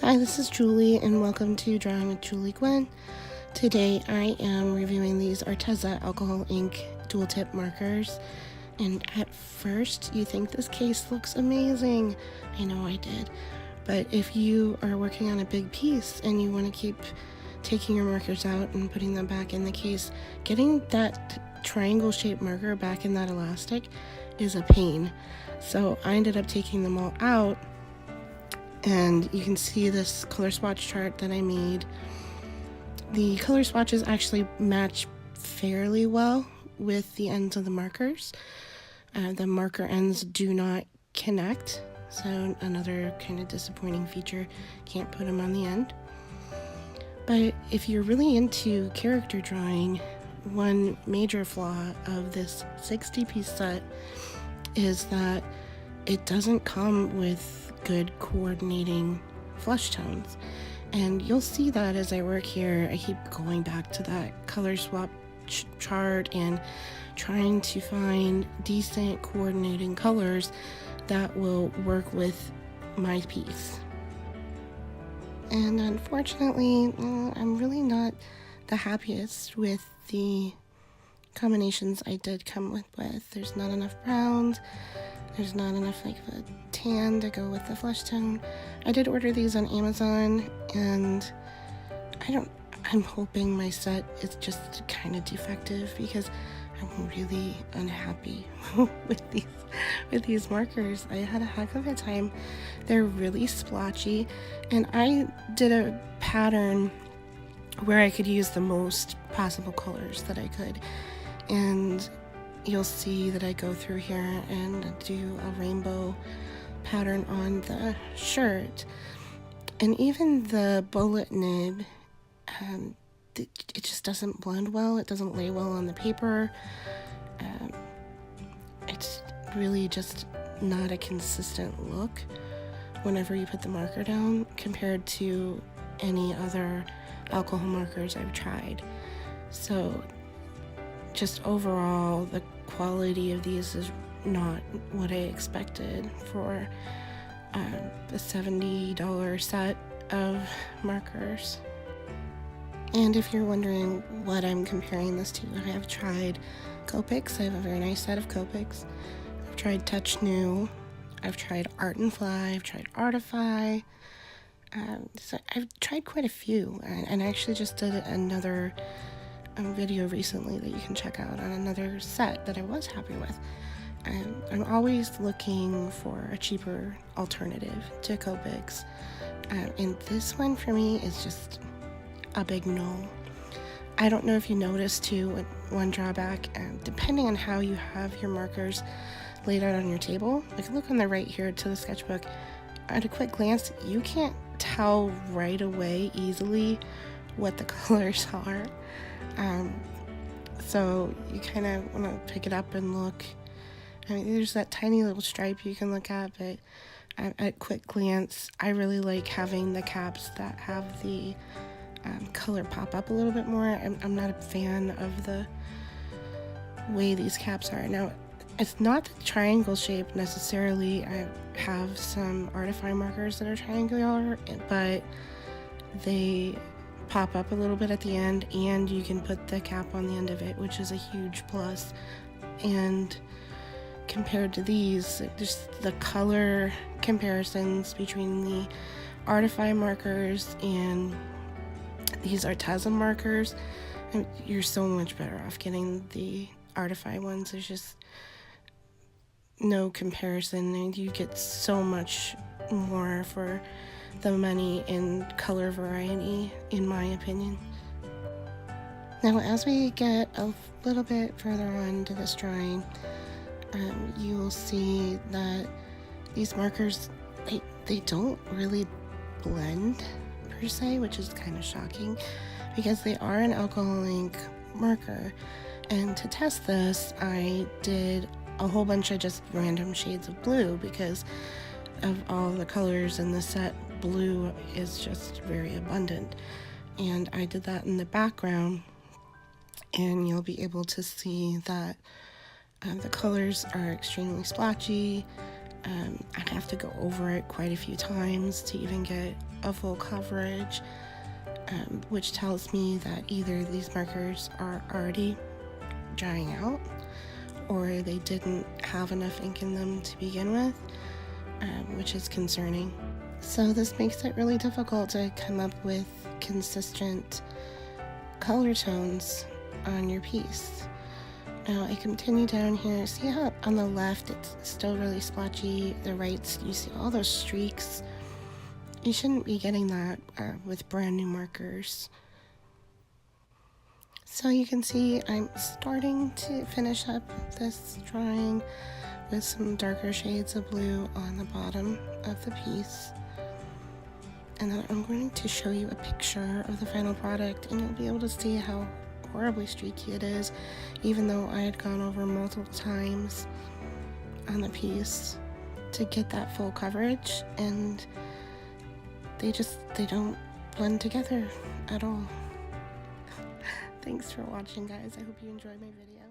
Hi, this is Julie, and welcome to Drawing with Julie Gwen. Today I am reviewing these Arteza alcohol ink dual tip markers, and at first you think this case looks amazing. I know I did, but if you are working on a big piece and you want to keep taking your markers out and putting them back in the case, getting that triangle shaped marker back in that elastic is a pain. So I ended up taking them all out. And you can see this color swatch chart that I made. The color swatches actually match fairly well with the ends of the markers. The marker ends do not connect, so another kind of disappointing feature, can't put them on the end. But if you're really into character drawing, one major flaw of this 60-piece set is that it doesn't come with good coordinating flush tones, and you'll see that as I work here. I keep going back to that color swap chart and trying to find decent coordinating colors that will work with my piece. And unfortunately, I'm really not the happiest with the combinations I did come up with. There's not enough browns. There's not enough like a tan to go with the flesh tone. I did order these on Amazon, and I'm hoping my set is just kind of defective because I'm really unhappy with these markers. I had a heck of a time. They're really splotchy, and I did a pattern where I could use the most possible colors that I could, and you'll see that I go through here and do a rainbow pattern on the shirt. And even the bullet nib, it just doesn't blend well. It doesn't lay well on the paper. It's really just not a consistent look whenever you put the marker down compared to any other alcohol markers I've tried. So just overall, the quality of these is not what I expected for the $70 set of markers. And if you're wondering what I'm comparing this to, I have tried Copics. I have a very nice set of Copics. I've tried Touch New. I've tried Art and Fly. I've tried Artify. So I've tried quite a few, and I actually just did another video recently that you can check out on another set that I was happy with. I'm always looking for a cheaper alternative to Copics, and this one for me is just a big no. I don't know if you noticed too, one drawback, depending on how you have your markers laid out on your table, like look on the right here to the sketchbook, at a quick glance you can't tell right away easily what the colors are. So you kind of want to pick it up and look. I mean, there's that tiny little stripe you can look at, but at quick glance, I really like having the caps that have the color pop up a little bit more. I'm not a fan of the way these caps are. Now, it's not the triangle shape necessarily. I have some Artify markers that are triangular, but they pop up a little bit at the end, and you can put the cap on the end of it, which is a huge plus. And compared to these, just the color comparisons between the Artify markers and these Arteza markers, you're so much better off getting the Artify ones. There's just no comparison, and you get so much more for the money in color variety, in my opinion. Now, as we get a little bit further on to this drawing, you will see that these markers, they don't really blend per se, which is kind of shocking because they are an alcohol ink marker. And to test this, I did a whole bunch of just random shades of blue because of all the colors in the set. Blue is just very abundant, and I did that in the background, and you'll be able to see that the colors are extremely splotchy. I'd have to go over it quite a few times to even get a full coverage, which tells me that either these markers are already drying out or they didn't have enough ink in them to begin with, which is concerning. So this makes it really difficult to come up with consistent color tones on your piece. Now I continue down here. See how on the left it's still really splotchy, the right you see all those streaks. You shouldn't be getting that with brand new markers. So you can see I'm starting to finish up this drawing with some darker shades of blue on the bottom of the piece. And then I'm going to show you a picture of the final product, and you'll be able to see how horribly streaky it is, even though I had gone over multiple times on the piece to get that full coverage, and they don't blend together at all. Thanks for watching, guys. I hope you enjoyed my video.